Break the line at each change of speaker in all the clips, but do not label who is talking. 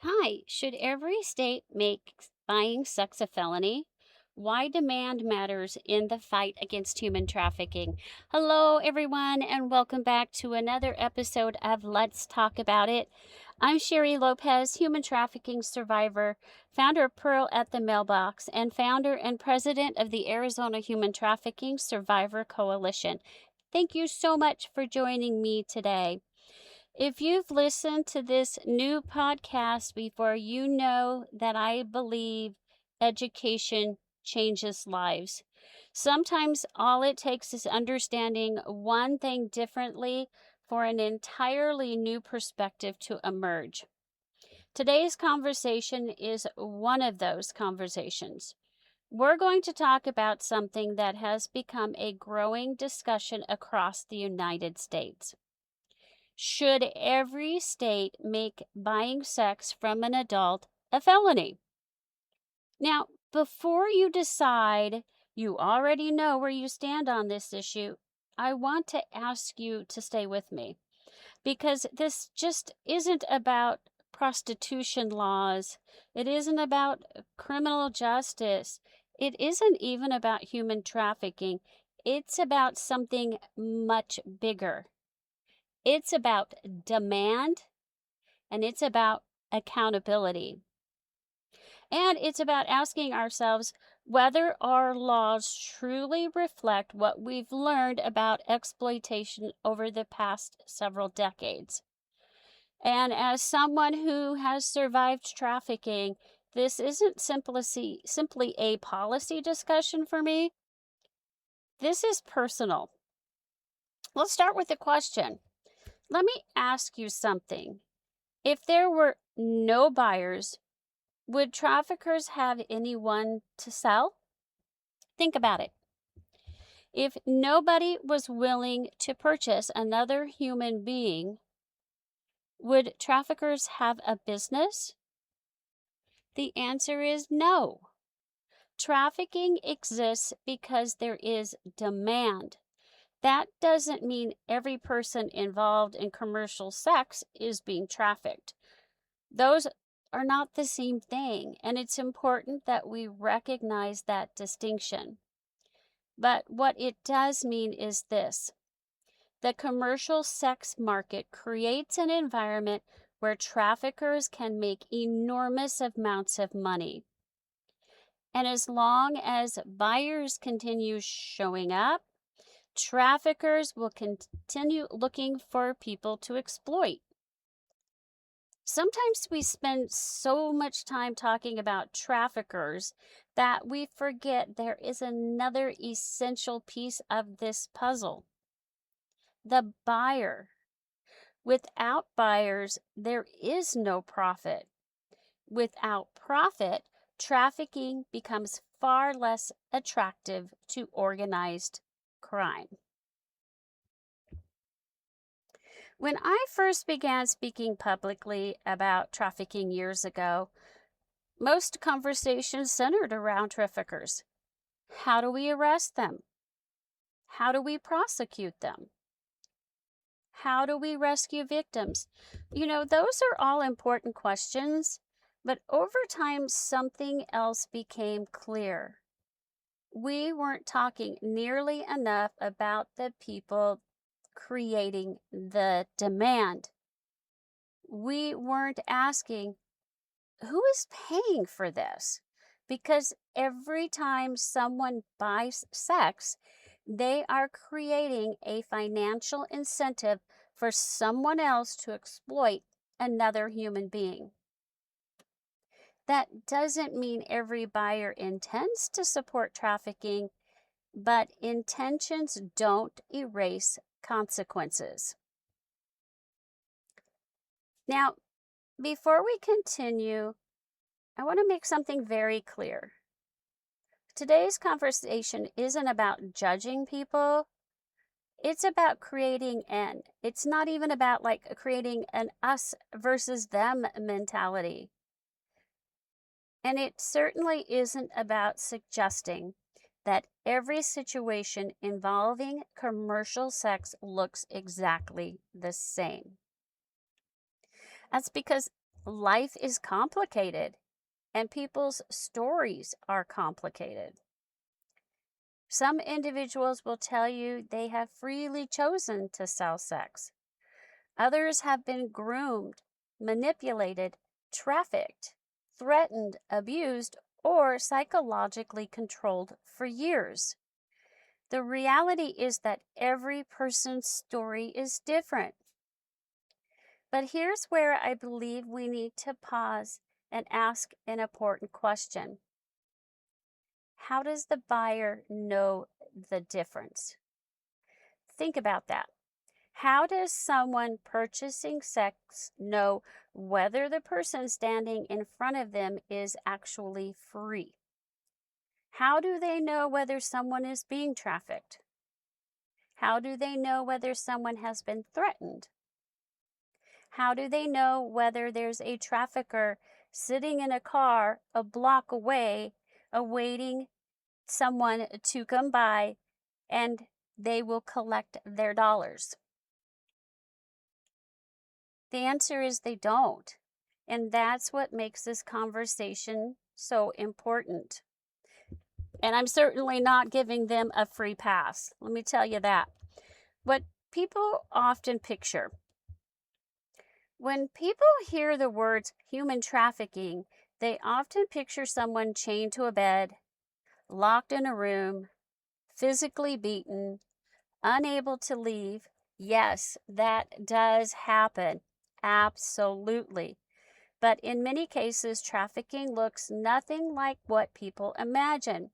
Hi, should every state make buying sex a felony? Why demand matters in the fight against human trafficking. Hello, everyone, and welcome back to another episode of Let's Talk About It. I'm Sheri Lopez, human trafficking survivor, founder of Pearl at the Mailbox, and founder and president of the Arizona Human Trafficking Survivor Coalition. Thank you so much for joining me today. If you've listened to this new podcast before, you know that I believe education changes lives. Sometimes all it takes is understanding one thing differently for an entirely new perspective to emerge. Today's conversation is one of those conversations. We're going to talk about something that has become a growing discussion across the United States. Should every state make buying sex from an adult a felony? Now, before you decide, you already know where you stand on this issue. I want to ask you to stay with me because this just isn't about prostitution laws. It isn't about criminal justice. It isn't even about human trafficking. It's about something much bigger. It's about demand, and it's about accountability. And it's about asking ourselves whether our laws truly reflect what we've learned about exploitation over the past several decades. And as someone who has survived trafficking, this isn't simply a policy discussion for me. This is personal. Let's start with the question. Let me ask you something. If there were no buyers, would traffickers have anyone to sell? Think about it. If nobody was willing to purchase another human being, would traffickers have a business? The answer is no. Trafficking exists because there is demand. That doesn't mean every person involved in commercial sex is being trafficked. Those are not the same thing, and it's important that we recognize that distinction. But what it does mean is this: the commercial sex market creates an environment where traffickers can make enormous amounts of money. And as long as buyers continue showing up, traffickers will continue looking for people to exploit. Sometimes we spend so much time talking about traffickers that we forget there is another essential piece of this puzzle: the buyer. Without buyers, there is no profit. Without profit, trafficking becomes far less attractive to organized crime. When I first began speaking publicly about trafficking years ago, most conversations centered around traffickers. How do we arrest them? How do we prosecute them? How do we rescue victims? Those are all important questions, but over time, something else became clear. We weren't talking nearly enough about the people creating the demand. We weren't asking, who is paying for this? Because every time someone buys sex, they are creating a financial incentive for someone else to exploit another human being. That doesn't mean every buyer intends to support trafficking, but intentions don't erase consequences. Now, before we continue, I want to make something very clear. Today's conversation isn't about judging people. It's about it's not even about creating an us versus them mentality. And it certainly isn't about suggesting that every situation involving commercial sex looks exactly the same. That's because Life is complicated, and people's stories are complicated. Some individuals will tell you they have freely chosen to sell sex. Others have been groomed, manipulated, trafficked, threatened, abused, or psychologically controlled for years. The reality is that every person's story is different. But here's where I believe we need to pause and ask an important question. How does the buyer know the difference? Think about that. How does someone purchasing sex know whether the person standing in front of them is actually free? How do they know whether someone is being trafficked? How do they know whether someone has been threatened? How do they know whether there's a trafficker sitting in a car a block away, awaiting someone to come by and they will collect their dollars? The answer is they don't. And that's what makes this conversation so important. And I'm certainly not giving them a free pass. Let me tell you that. What people often picture when people hear the words human trafficking, they often picture someone chained to a bed, locked in a room, physically beaten, unable to leave. Yes, that does happen. Absolutely. But in many cases, trafficking looks nothing like what people imagine.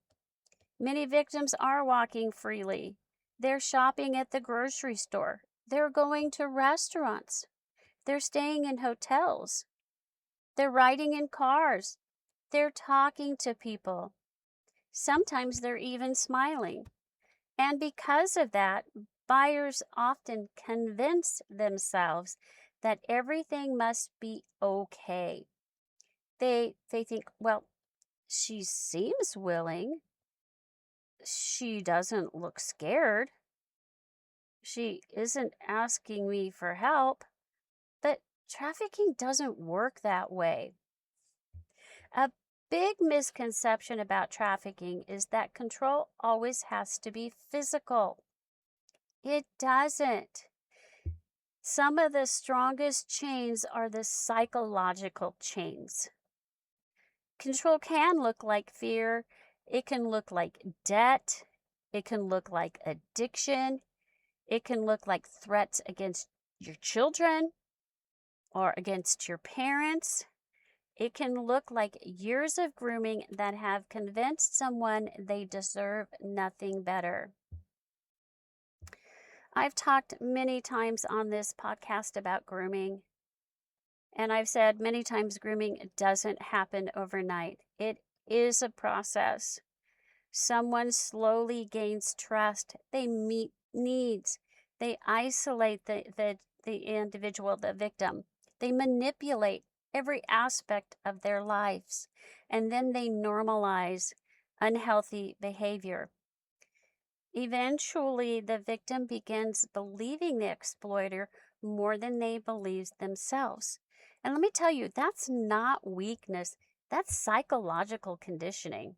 Many victims are walking freely. They're shopping at the grocery store. They're going to restaurants. They're staying in hotels. They're riding in cars. They're talking to people. Sometimes they're even smiling. And because of that, buyers often convince themselves that everything must be okay. They think, well, she seems willing. She doesn't look scared. She isn't asking me for help. But trafficking doesn't work that way. A big misconception about trafficking is that control always has to be physical. It doesn't. Some of the strongest chains are the psychological chains. Control can look like fear. It can look like debt. It can look like addiction. It can look like threats against your children or against your parents. It can look like years of grooming that have convinced someone they deserve nothing better. I've talked many times on this podcast about grooming, and I've said many times grooming doesn't happen overnight. It is a process. Someone slowly gains trust. They meet needs. They isolate the individual, the victim. They manipulate every aspect of their lives, and then they normalize unhealthy behavior. Eventually, the victim begins believing the exploiter more than they believe themselves. And let me tell you, that's not weakness, that's psychological conditioning.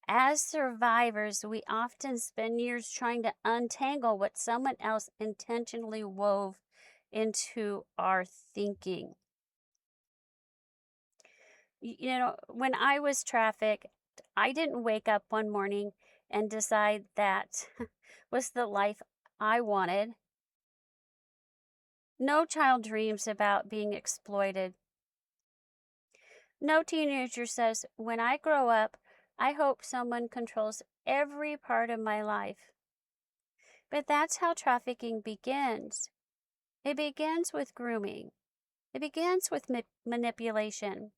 As survivors, we often spend years trying to untangle what someone else intentionally wove into our thinking. You know, when I was trafficked, I didn't wake up one morning and decide that was the life I wanted. No child dreams about being exploited. No teenager says, when I grow up, I hope someone controls every part of my life. But that's how trafficking begins. It begins with grooming. It begins with manipulation.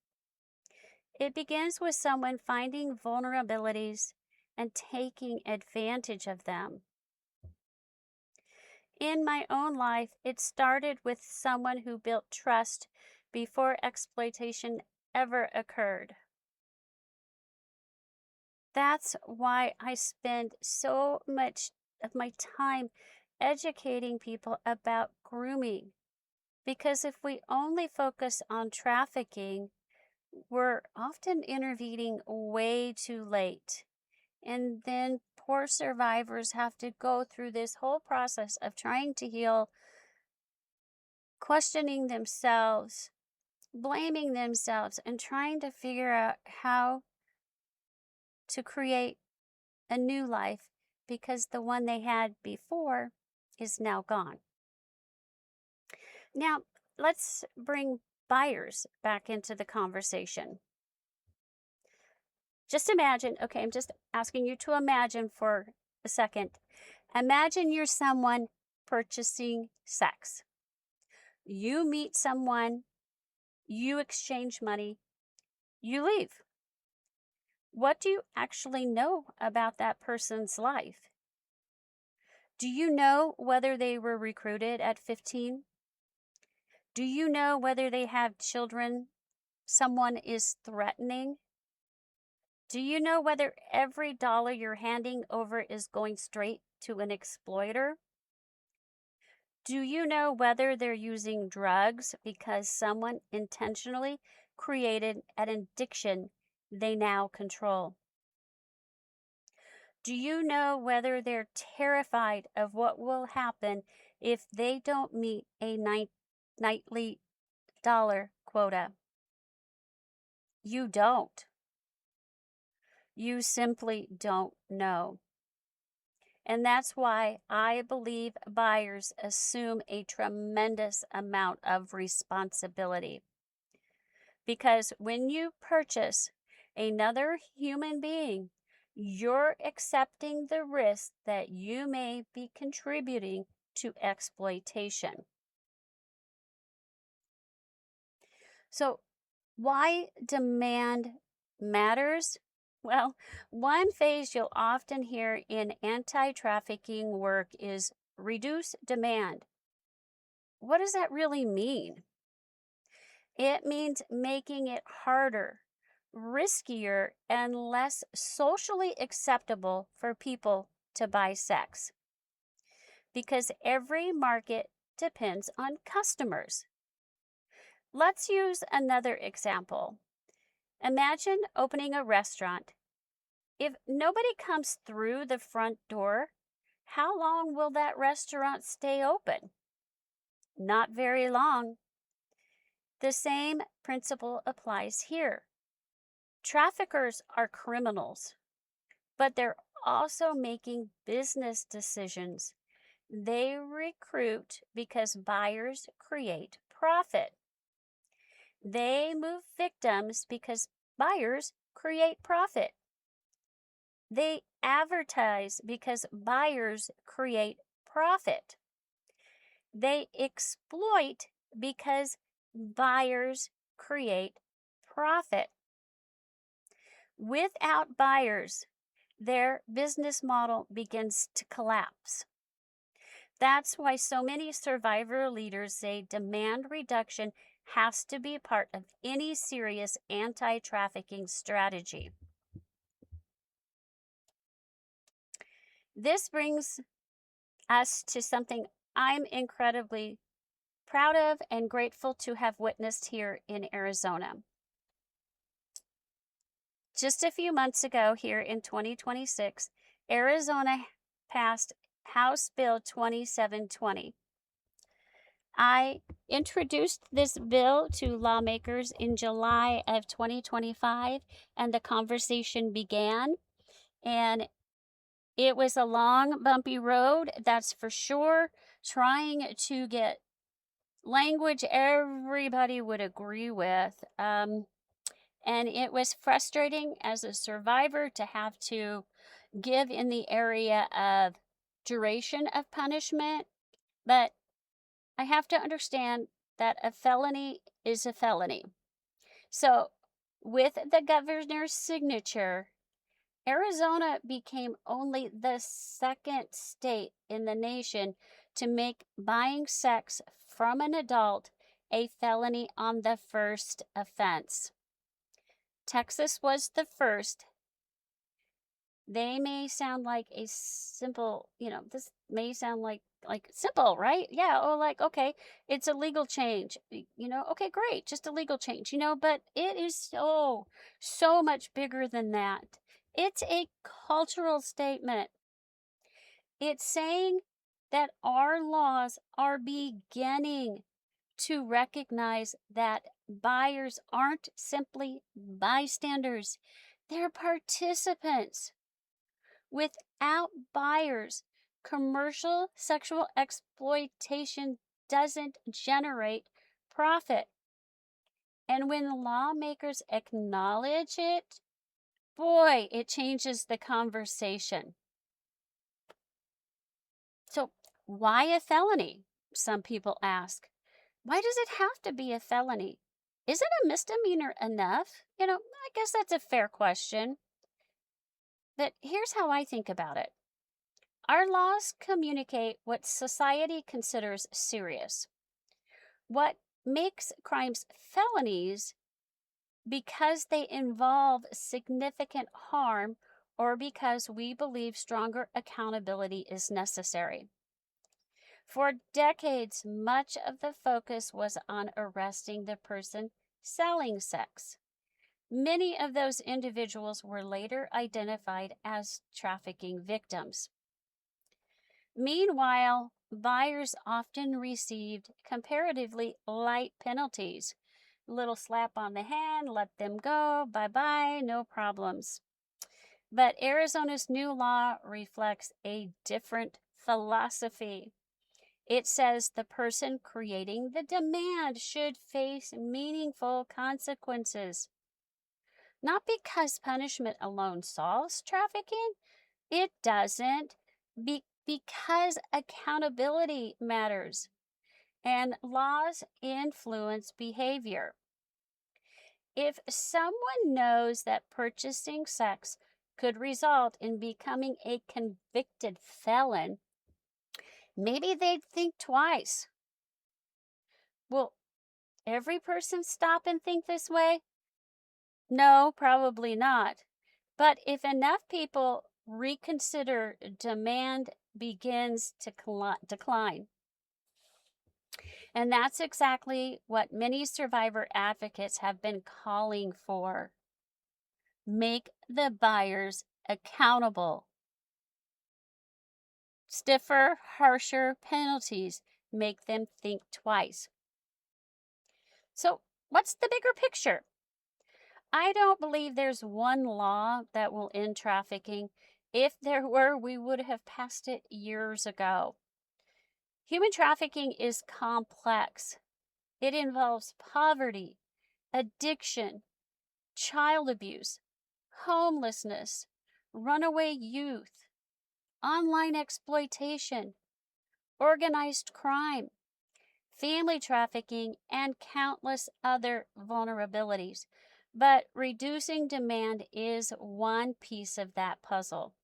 It begins with someone finding vulnerabilities and taking advantage of them. In my own life, it started with someone who built trust before exploitation ever occurred. That's why I spend so much of my time educating people about grooming. Because if we only focus on trafficking, we're often intervening way too late. And then poor survivors have to go through this whole process of trying to heal, questioning themselves, blaming themselves, and trying to figure out how to create a new life because the one they had before is now gone. Now, let's bring buyers back into the conversation. Just imagine, okay, I'm just asking you to imagine for a second. Imagine you're someone purchasing sex. You meet someone, you exchange money, you leave. What do you actually know about that person's life? Do you know whether they were recruited at 15? Do you know whether they have children someone is threatening? Do you know whether every dollar you're handing over is going straight to an exploiter? Do you know whether they're using drugs because someone intentionally created an addiction they now control? Do you know whether they're terrified of what will happen if they don't meet a nightly dollar quota? You don't. You simply don't know. And that's why I believe buyers assume a tremendous amount of responsibility. Because when you purchase another human being, you're accepting the risk that you may be contributing to exploitation. So, why demand matters? Well, one phrase you'll often hear in anti-trafficking work is reduce demand. What does that really mean? It means making it harder, riskier, and less socially acceptable for people to buy sex. Because every market depends on customers. Let's use another example. Imagine opening a restaurant. If nobody comes through the front door, how long will that restaurant stay open? Not very long. The same principle applies here. Traffickers are criminals, but they're also making business decisions. They recruit because buyers create profit. They move victims because buyers create profit. They advertise because buyers create profit. They exploit because buyers create profit. Without buyers, their business model begins to collapse. That's why so many survivor leaders say demand reduction has to be part of any serious anti-trafficking strategy. This brings us to something I'm incredibly proud of and grateful to have witnessed here in Arizona. Just a few months ago, here in 2026, Arizona passed House Bill 2720. I introduced this bill to lawmakers in July of 2025, and the conversation began. And it was a long, bumpy road, that's for sure, trying to get language everybody would agree with. And it was frustrating as a survivor to have to give in the area of duration of punishment. But I have to understand that a felony is a felony. So, with the governor's signature, Arizona became only the second state in the nation to make buying sex from an adult a felony on the first offense. Texas was the first. They may sound like a simple, this may sound like like simple, right? Yeah. Oh, like, okay, it's a legal change, okay, great. Just a legal change, but it is so much bigger than that. It's a cultural statement. It's saying that our laws are beginning to recognize that buyers aren't simply bystanders, they're participants. Without buyers, commercial sexual exploitation doesn't generate profit. And when lawmakers acknowledge it, boy, it changes the conversation. So, why a felony? Some people ask. Why does it have to be a felony? Isn't a misdemeanor enough? I guess that's a fair question. But here's how I think about it. Our laws communicate what society considers serious. What makes crimes felonies because they involve significant harm or because we believe stronger accountability is necessary. For decades, much of the focus was on arresting the person selling sex. Many of those individuals were later identified as trafficking victims. Meanwhile, buyers often received comparatively light penalties. Little slap on the hand, let them go, bye-bye, no problems. But Arizona's new law reflects a different philosophy. It says the person creating the demand should face meaningful consequences. Not because punishment alone solves trafficking, it doesn't, because accountability matters and laws influence behavior. If someone knows that purchasing sex could result in becoming a convicted felon, maybe they'd think twice. Will every person stop and think this way? No, probably not. But if enough people reconsider, demand begins to decline. And that's exactly what many survivor advocates have been calling for. Make the buyers accountable. Stiffer, harsher penalties make them think twice. So, what's the bigger picture? I don't believe there's one law that will end trafficking. If there were, we would have passed it years ago. Human trafficking is complex. It involves poverty, addiction, child abuse, homelessness, runaway youth, online exploitation, organized crime, family trafficking, and countless other vulnerabilities. But reducing demand is one piece of that puzzle.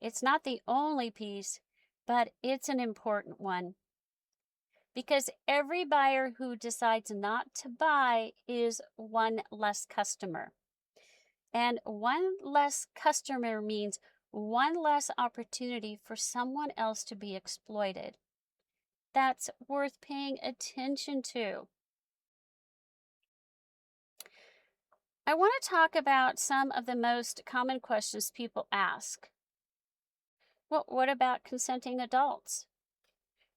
It's not the only piece, but it's an important one. Because every buyer who decides not to buy is one less customer. And one less customer means one less opportunity for someone else to be exploited. That's worth paying attention to. I want to talk about some of the most common questions people ask. Well, what about consenting adults?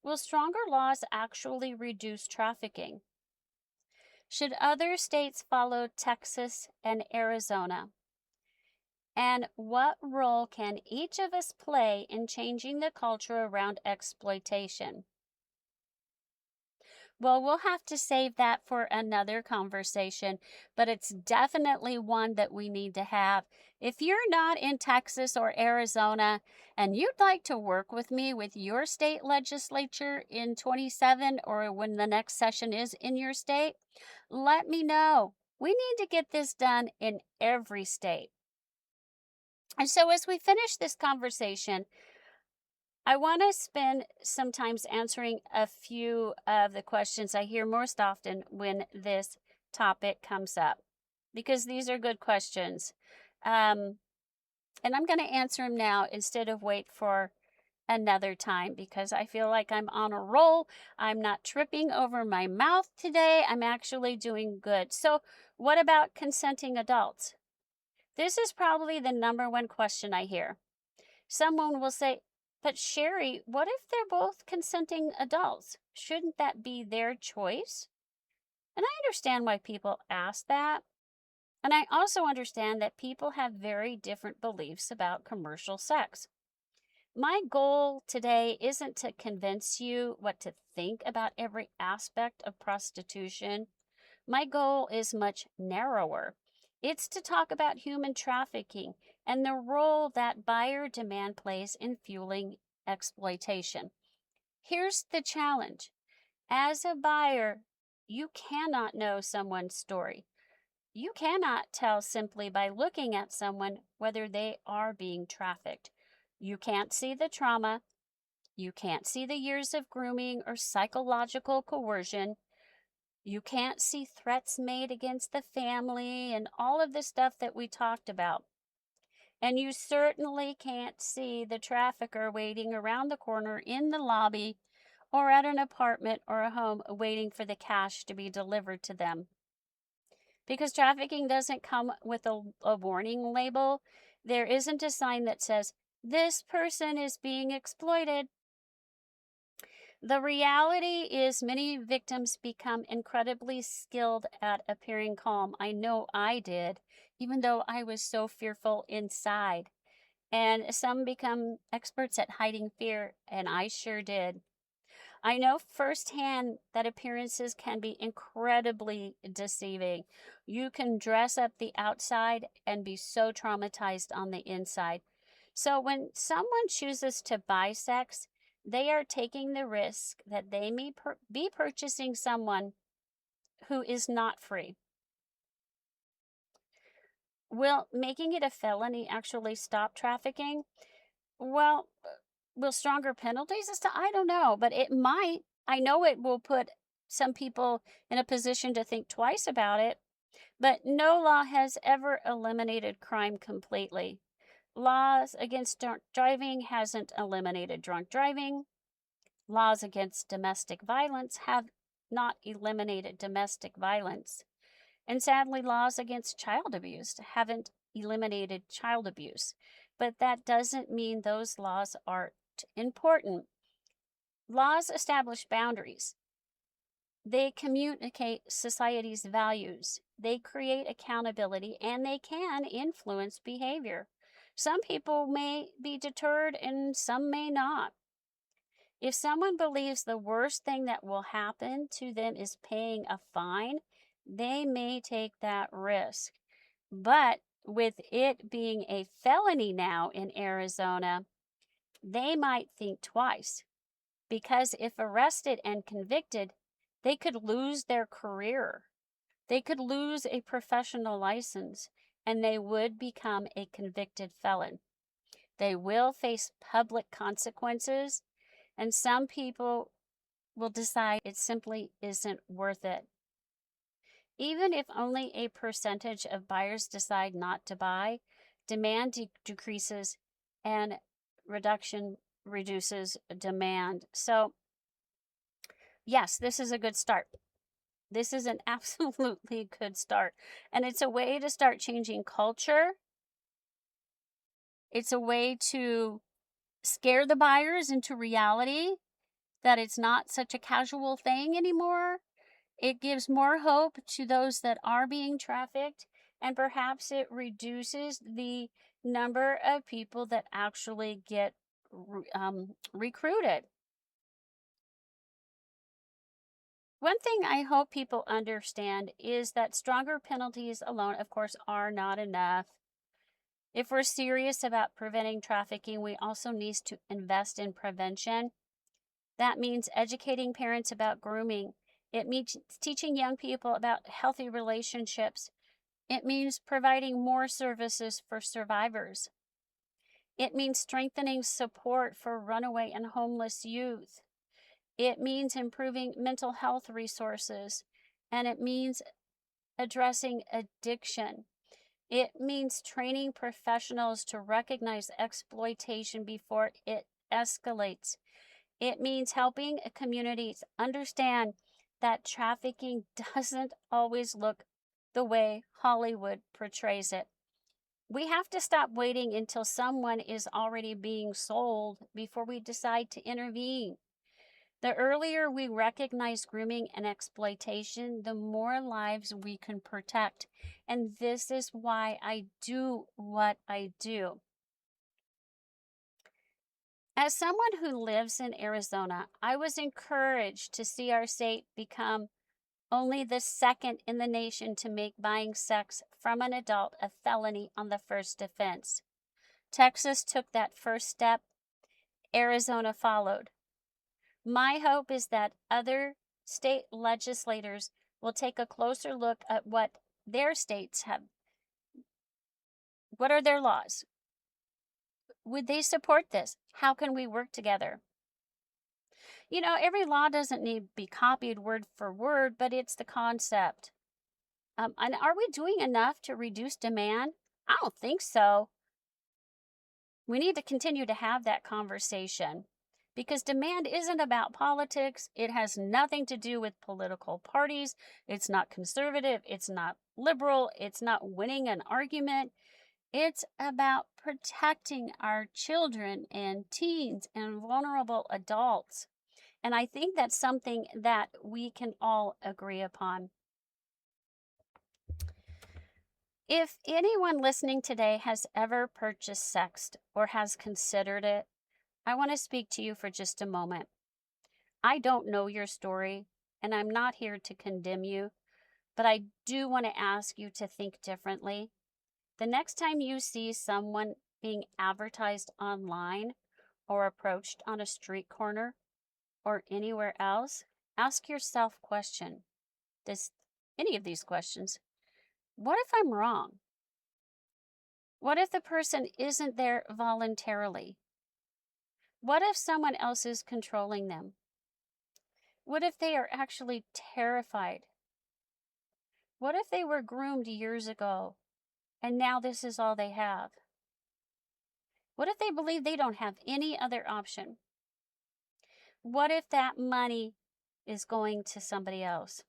Will stronger laws actually reduce trafficking? Should other states follow Texas and Arizona? And what role can each of us play in changing the culture around exploitation? Well, we'll have to save that for another conversation, but it's definitely one that we need to have. If you're not in Texas or Arizona and you'd like to work with me with your state legislature in 27 or when the next session is in your state, let me know. We need to get this done in every state. And so as we finish this conversation, I want to spend some time answering a few of the questions I hear most often when this topic comes up, because these are good questions. And I'm going to answer them now instead of wait for another time because I feel like I'm on a roll. I'm not tripping over my mouth today. I'm actually doing good. So, what about consenting adults? This is probably the number one question I hear. Someone will say, but Sheri, what if they're both consenting adults? Shouldn't that be their choice? And I understand why people ask that. And I also understand that people have very different beliefs about commercial sex. My goal today isn't to convince you what to think about every aspect of prostitution. My goal is much narrower. It's to talk about human trafficking and the role that buyer demand plays in fueling exploitation. Here's the challenge. As a buyer, you cannot know someone's story. You cannot tell simply by looking at someone whether they are being trafficked. You can't see the trauma. You can't see the years of grooming or psychological coercion. You can't see threats made against the family and all of the stuff that we talked about. And you certainly can't see the trafficker waiting around the corner in the lobby or at an apartment or a home waiting for the cash to be delivered to them. Because trafficking doesn't come with a warning label. There isn't a sign that says, this person is being exploited. The reality is many victims become incredibly skilled at appearing calm. I know I did, even though I was so fearful inside. And some become experts at hiding fear, and I sure did. I know firsthand that appearances can be incredibly deceiving. You can dress up the outside and be so traumatized on the inside. So when someone chooses to buy sex, they are taking the risk that they may be purchasing someone who is not free. Will making it a felony actually stop trafficking? Well, will stronger penalties? I don't know, but it might. I know it will put some people in a position to think twice about it, but no law has ever eliminated crime completely. Laws against drunk driving hasn't eliminated drunk driving. Laws against domestic violence have not eliminated domestic violence. And sadly, laws against child abuse haven't eliminated child abuse. But that doesn't mean those laws aren't important. Laws establish boundaries. They communicate society's values. They create accountability, and they can influence behavior. Some people may be deterred and some may not. If someone believes the worst thing that will happen to them is paying a fine, they may take that risk. But with it being a felony now in Arizona, they might think twice. Because if arrested and convicted, they could lose their career. They could lose a professional license, and they would become a convicted felon. They will face public consequences, and some people will decide it simply isn't worth it. Even if only a percentage of buyers decide not to buy, demand decreases and reduction reduces demand. So, yes, this is a good start. This is an absolutely good start. And it's a way to start changing culture. It's a way to scare the buyers into reality that it's not such a casual thing anymore. It gives more hope to those that are being trafficked, and perhaps it reduces the number of people that actually get recruited. One thing I hope people understand is that stronger penalties alone, of course, are not enough. If we're serious about preventing trafficking, we also need to invest in prevention. That means educating parents about grooming. It means teaching young people about healthy relationships. It means providing more services for survivors. It means strengthening support for runaway and homeless youth. It means improving mental health resources. And it means addressing addiction. It means training professionals to recognize exploitation before it escalates. It means helping communities understand that trafficking doesn't always look the way Hollywood portrays it. We have to stop waiting until someone is already being sold before we decide to intervene. The earlier we recognize grooming and exploitation, the more lives we can protect. And this is why I do what I do. As someone who lives in Arizona, I was encouraged to see our state become only the second in the nation to make buying sex from an adult a felony on the first offense. Texas took that first step. Arizona followed. My hope is that other state legislators will take a closer look at what their states have. What are their laws? Would they support this? How can we work together? You know, every law doesn't need to be copied word for word, but it's the concept. And are we doing enough to reduce demand? I don't think so. We need to continue to have that conversation because demand isn't about politics. It has nothing to do with political parties. It's not conservative. It's not liberal. It's not winning an argument. It's about protecting our children and teens and vulnerable adults. And I think that's something that we can all agree upon. If anyone listening today has ever purchased sex or has considered it, I want to speak to you for just a moment. I don't know your story, and I'm not here to condemn you, but I do want to ask you to think differently. The next time you see someone being advertised online or approached on a street corner or anywhere else, ask yourself any of these questions. What if I'm wrong? What if the person isn't there voluntarily? What if someone else is controlling them? What if they are actually terrified? What if they were groomed years ago and now this is all they have? What if they believe they don't have any other option? What if that money is going to somebody else?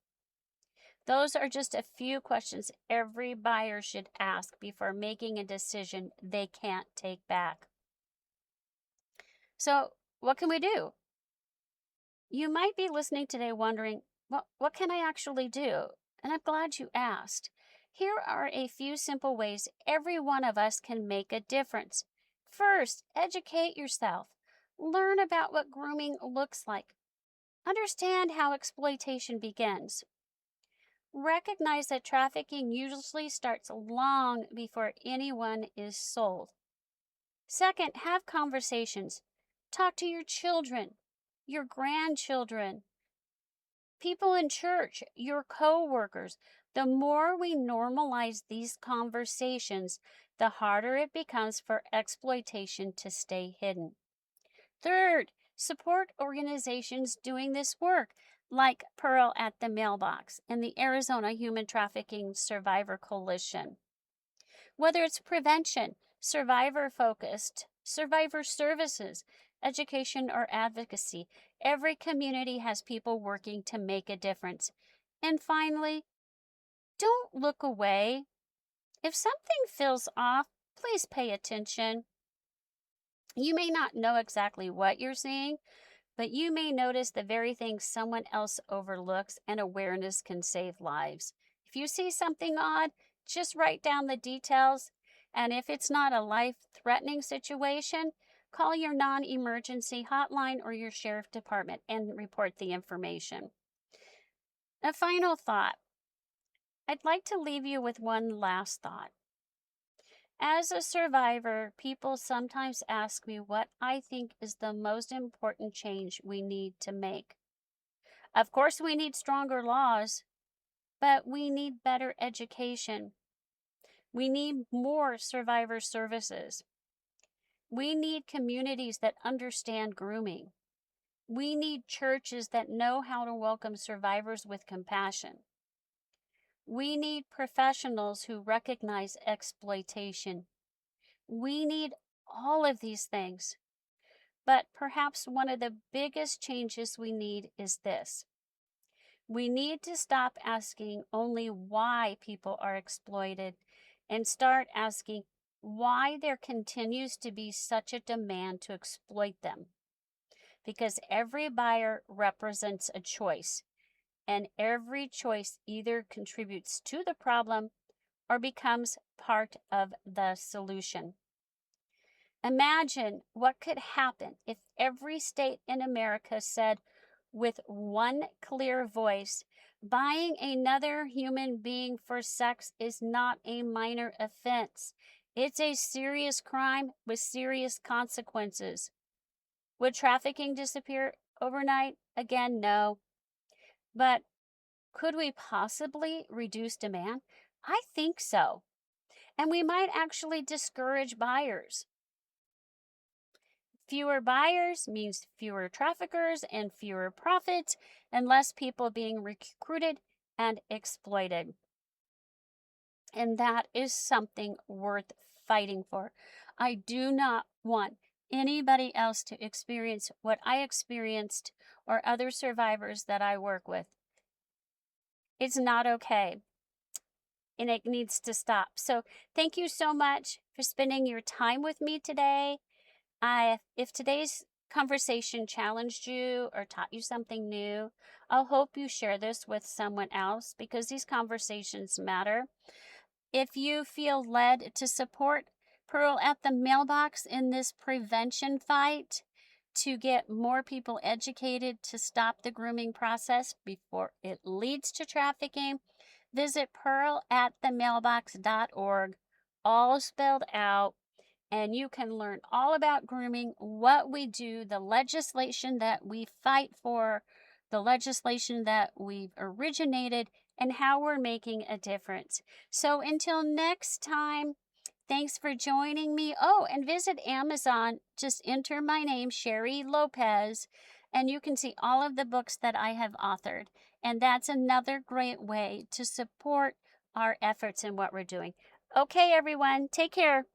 Those are just a few questions every buyer should ask before making a decision they can't take back. So, what can we do? You might be listening today wondering, well, what can I actually do? And I'm glad you asked. Here are a few simple ways every one of us can make a difference. First, educate yourself. Learn about what grooming looks like. Understand how exploitation begins. Recognize that trafficking usually starts long before anyone is sold. Second, have conversations. Talk to your children, your grandchildren, people in church, your co-workers. The more we normalize these conversations, the harder it becomes for exploitation to stay hidden. Third, support organizations doing this work, like Pearl at the Mailbox and the Arizona Human Trafficking Survivor Coalition. Whether it's prevention, survivor-focused, survivor services, education, or advocacy, every community has people working to make a difference. And finally, don't look away. If something feels off, please pay attention. You may not know exactly what you're seeing, but you may notice the very things someone else overlooks, and awareness can save lives. If you see something odd, just write down the details, and if it's not a life-threatening situation, call your non-emergency hotline or your sheriff department and report the information. A final thought. I'd like to leave you with one last thought. As a survivor, people sometimes ask me what I think is the most important change we need to make. Of course, we need stronger laws, but we need better education. We need more survivor services. We need communities that understand grooming. We need churches that know how to welcome survivors with compassion. We need professionals who recognize exploitation. We need all of these things. But perhaps one of the biggest changes we need is this. We need to stop asking only why people are exploited and start asking why there continues to be such a demand to exploit them. Because every buyer represents a choice, and every choice either contributes to the problem or becomes part of the solution. Imagine what could happen if every state in America said with one clear voice, buying another human being for sex is not a minor offense. It's a serious crime with serious consequences. Would trafficking disappear overnight? Again, no. But could we possibly reduce demand? I think so. And we might actually discourage buyers. Fewer buyers means fewer traffickers and fewer profits and less people being recruited and exploited. And that is something worth fighting for. I do not want anybody else to experience what I experienced or other survivors that I work with. It's not okay. And it needs to stop. So thank you so much for spending your time with me today. If today's conversation challenged you or taught you something new, I'll hope you share this with someone else because these conversations matter. If you feel led to support Pearl at the Mailbox in this prevention fight to get more people educated to stop the grooming process before it leads to trafficking, visit pearlatthemailbox.org, all spelled out. And you can learn all about grooming, what we do, the legislation that we fight for, the legislation that we've originated, and how we're making a difference. So until next time, thanks for joining me. Oh, and visit Amazon. Just enter my name, Sheri Lopez, and you can see all of the books that I have authored. And that's another great way to support our efforts and what we're doing. Okay, everyone, take care.